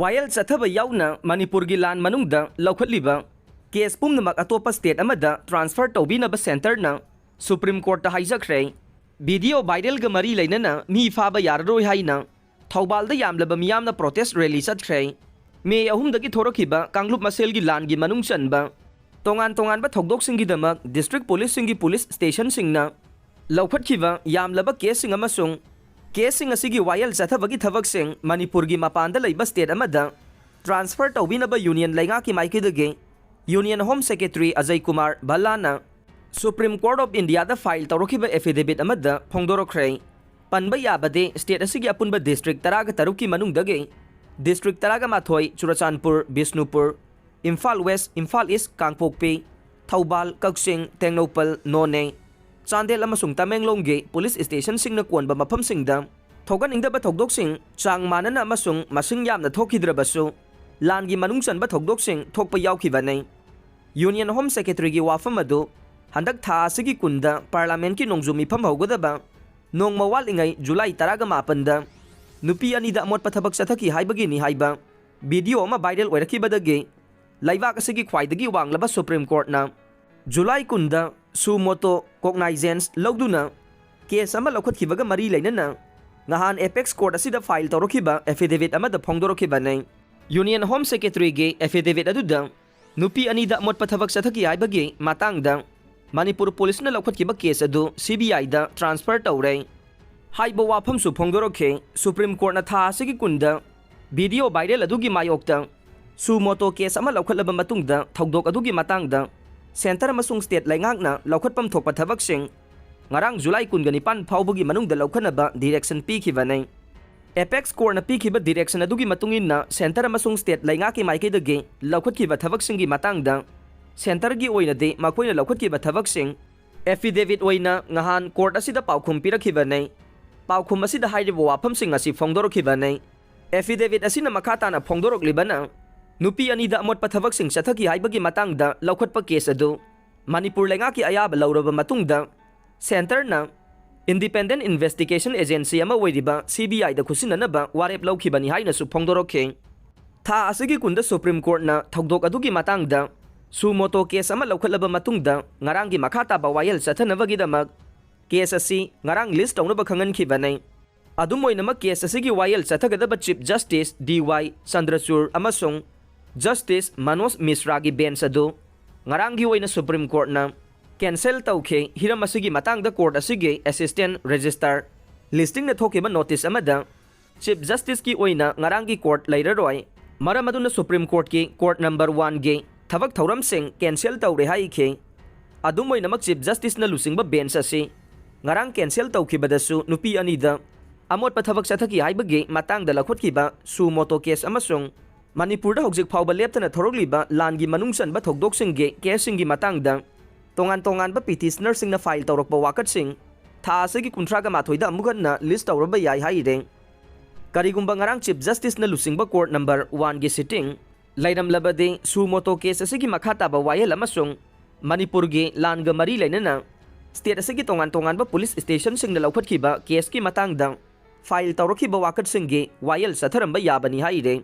vial चथब याउना मणिपुर की लान मनुंगदा लौखटलिबा केस पुमनमक अतोपा स्टेट अमदा ट्रांसफर तौबीनब सेंटरना सुप्रीम कोर्ट हाइजख्रे वीडियो वायरल ग मरी लेनना मी फाबा याररोय हाइना थौबालदा यामलब मियामना प्रोटेस्ट रैली चथख्रे मे अहुमदगी थोरखिबा कांगलुप मसेल की लान की मनुंग चनबा तोंगान तोंगानबा थौदोकसिंगीदमक डिस्ट्रिक्ट पुलिस सिंगी पुलिस स्टेशन सिंगना लौखटखिबा यामलब केसिंग अमसुंग केसिंग असिगी वायल चथबगी थबकसिंग मणिपुर की मपानदा लैबा स्टेट अमदा ट्रांसफर तौबीनबा यूनियन लैंगा की माइकेदगे union home secretary Ajay Kumar भल्लाना सुप्रीम कोर्ट ऑफ इंडिया दा फाइल तौरखिबा एफिडेविट अमदा फोंदोरख्रे पनबा याबदे स्टेट असिगी अपुनबा डिस्ट्रिक्ट तरागा तरुक की मनुंगदगे डिस्ट्रिक्ट तरागा माथोय चुराचानपुर बिष्णुपुर इम्फाल वेस्ट इम्फाल ईस्ट कांगपोकपी थौबाल कक्सिंग तेंगनौपल नोने चांदेल अमसुंग तमेंगलोंगे पुलिस स्टेशन सिंगना कोनबा मफमसिंगदा थौगनिंगदबा थौदोकसिंग चांग मानना अमसुंग मसिंग यामना थोखिद्रबसु लानगी मनुंग चनबा थौदोकसिंग थोकपा याउखिबने यूनियन होम सेक्रेटरी की वाफम अदु हंदक था असिगी कुंदा पार्लियामेंट की नोंजु मिफम हौगदबा नोंगमा वालिंगै जुलाई 10 नुपी अनिदा अमोट पथबक चथकी हाइबगिनी हाइबा वीडियो अमा वायरल ओइरखिबदगे लैबाक असिगी ख्वाइदगी वांगलबा सुप्रीम कोर्टना जुलाई 10 सुमोतो कोग्नाइजेंस लौदुना केस अमा लौखटखिबगा मरी लेनना नहान एपेक्स कोर्ट असिदा फाइल तौरखिबा एफिडेविट अमदा फोंदोरखिबने यूनियन होम सेक्रेटरी के एफिडेविट अदुदा नुपी अनिदा अमोट पथबक चथकी हाइबगी मातांगदा मणिपुर पुलिस ने लौखटखिबा केस अदु सीबीआई दा ट्रांसफर तौरे हाइबा वाफमसु फोंदोरखे सुप्रीम कोर्ट ना था असिगी कुंदा वीडियो वायरल अदुगी मायोक्ता सुमोतो केस अमा लौखटलबा मतुंगदा थौदोक अदुगी मातांगदा सेंटर अमसुंग स्टेट लैंगाकना लौखटपम थोकपा थबकसिंग ngarang जुलाई 19 फाउबगी मनुंगदा लौखनबा डायरेक्शन पीखिबने एपेक्स कोर्टना पीखिबा डायरेक्शन अदुगी मतुंगिना सेंटर अमसुंग स्टेट लैंगाकी माइकेदगे लौखटखिबा थबकसिंगी मातांगदा सेंटर की ओइनदे मखोइना लौखटखिबा थबकसिंग एफिडेविट ओइना ngahन कोर्ट असिदा पाउखुम पिरखिबने पाउखुम असिदा हाइरिबा वाफमसिंग असि फोंदोरखिबने एफिडेविट असिना मखाताना फोंदोरखलिबना नुपी अनिदा अमोट पथबकसिंग चथकी हाइबगी मातांगदा लौखटपा केस अदु मणिपुर लैंगाकी अयाबा लौरबा मतुंगदा सेंटरना इंडिपेंडेंट इन्वेस्टिगेशन एजेंसी अमा ओइरिबा सीबीआई दा खुसिननबा वारेप लौखिबनी हाइनसु फोंदोरखे था असिगी कुंदा सुप्रीम कोर्टना थौदोक अदुगी मातांगदा सुमोतो केस अमा लौखटलबा मतुंगदा ngaranggi makhata ba wayel chathanabagidamag case असि ngarang list तौनबा खंगनखिबने अदुम ओइनमक केस असिगी वायल चथगदबा चीफ जस्टिस डीवाई चंद्रचूड़ अमसुंग जस्टिस मनोज मिश्रा की बेंच अदु ngaranggi ओइना सुप्रीम कोर्टना कैंसल तौखे हिरम असिगी मातांगदा कोर्ट असिगी असिस्टेंट रजिस्ट्रार लिस्टिंग न थोकेबा नोटिस अमदा चीफ जस्टिस की ओइना ngaranggi कोर्ट लैररोय मरम अदुना सुप्रीम कोर्ट की कोर्ट नंबर 1 गे थबक थौरम सिंह कैंसल तौरे हाइखे अदुम ओइनमक चीफ जस्टिस न लुसिंगबा बेंच असि ngarang कैंसल तौखिबदसु नुपी अनिदा अमोट पथबक चथकी हाइबगे मातांगदा लखोटखिबा सुमोतो केस अमसुंग मणिपुर हौजिक फाउबा लेप्तना थोरगलिबा लानगी मनुंग चनबा थौदोकसिंगे केसिंगी मातांगदा तोंगान तोंगानबा पिटिशनर सिंगना फाइल तौरकबा वाकटसिंग था असगी 38 अमुगना लिस्ट तौरबा याइ हाइरे करिगुंबा ngarang चीफ जस्टिस न लुसिंगबा कोर्ट नंबर 1 गी सिटिंग लैरमलबदे सुमोतो केस असगी मखाताबा वायल अमसुंग मणिपुर गे लानगा मरी लेनना स्टेट असगी तोंगान तोंगानबा पुलिस स्टेशन सिंगना लौखटखिबा केस की मातांगदा फाइल तौरखिबा वाकटसिंगे वायल सथरंबा याबनी हाइरे